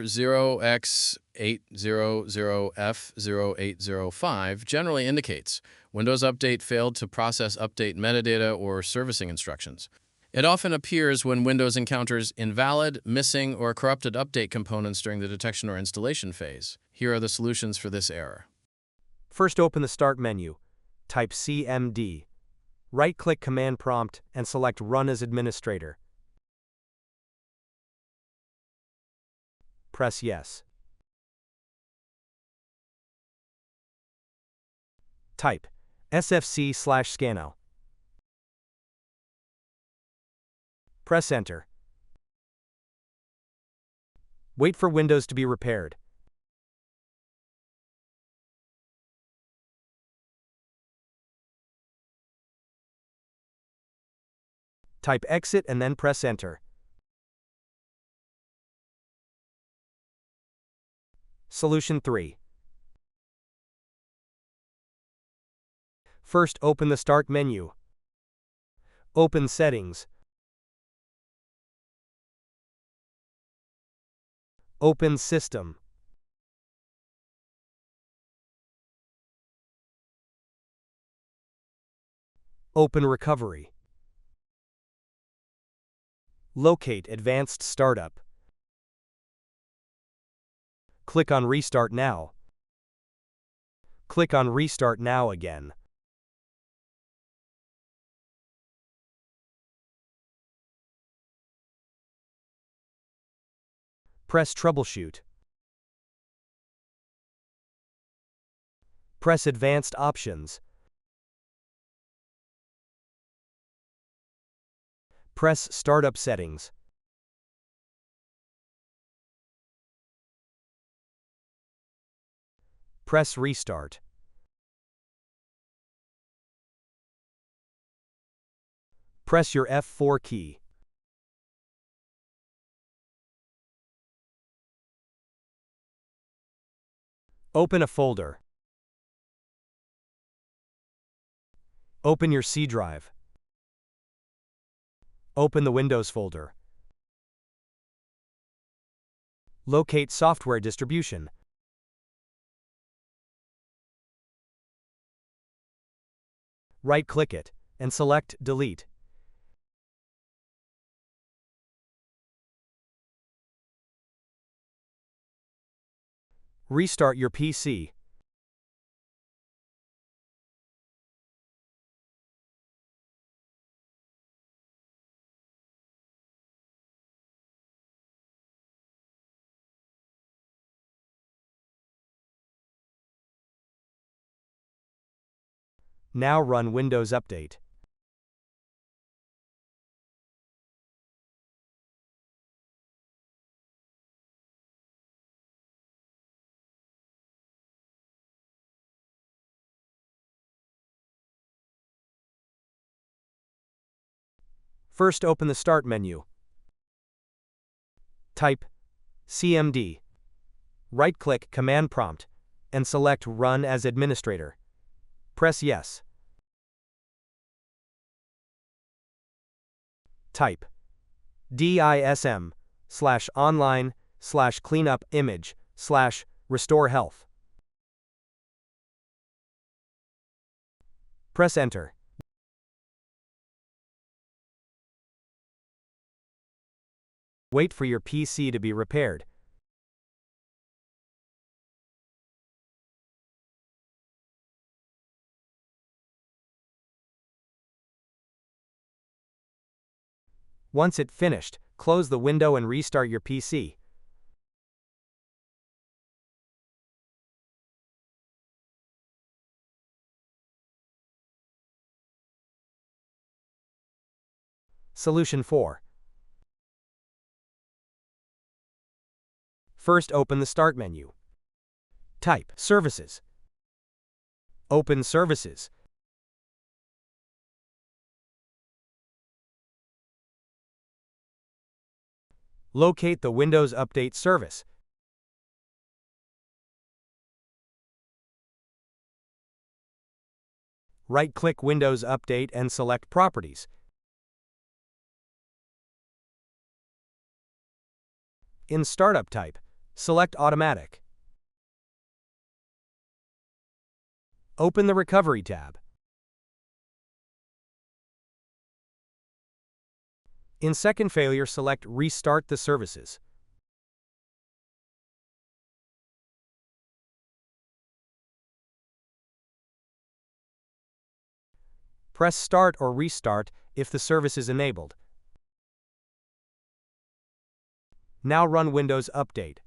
0x800f0805 generally indicates Windows Update failed to process update metadata or servicing instructions. It often appears when Windows encounters invalid, missing, or corrupted update components during the detection or installation phase. Here are the solutions for this error. First, open the Start menu. Type CMD. Right-click Command Prompt and select Run as Administrator. Press Yes. Type sfc/scanl. Press Enter. Wait for Windows to be repaired. Type Exit and then press Enter. Solution 3. First, open the Start menu. Open Settings. Open System. Open Recovery. Locate Advanced Startup. Click on Restart Now. Click on Restart Now again. Press Troubleshoot. Press Advanced Options. Press Startup Settings. Press Restart. Press your F4 key. Open a folder. Open your C drive. Open the Windows folder. Locate Software Distribution. Right-click it and select Delete. Restart your PC. Now run Windows Update. First, open the Start menu. Type CMD. Right-click Command Prompt and select Run as Administrator. Press Yes. Type dism/online/cleanup-image/restore health. Press Enter. Wait for your PC to be repaired. Once it's finished, close the window and restart your PC. Solution 4. First, open the Start menu. Type Services. Open Services. Locate the Windows Update service. Right-click Windows Update and select Properties. In Startup type, Select Automatic. Open the Recovery tab. In second failure, select Restart the services. Press Start or Restart if the service is enabled. Now run Windows Update.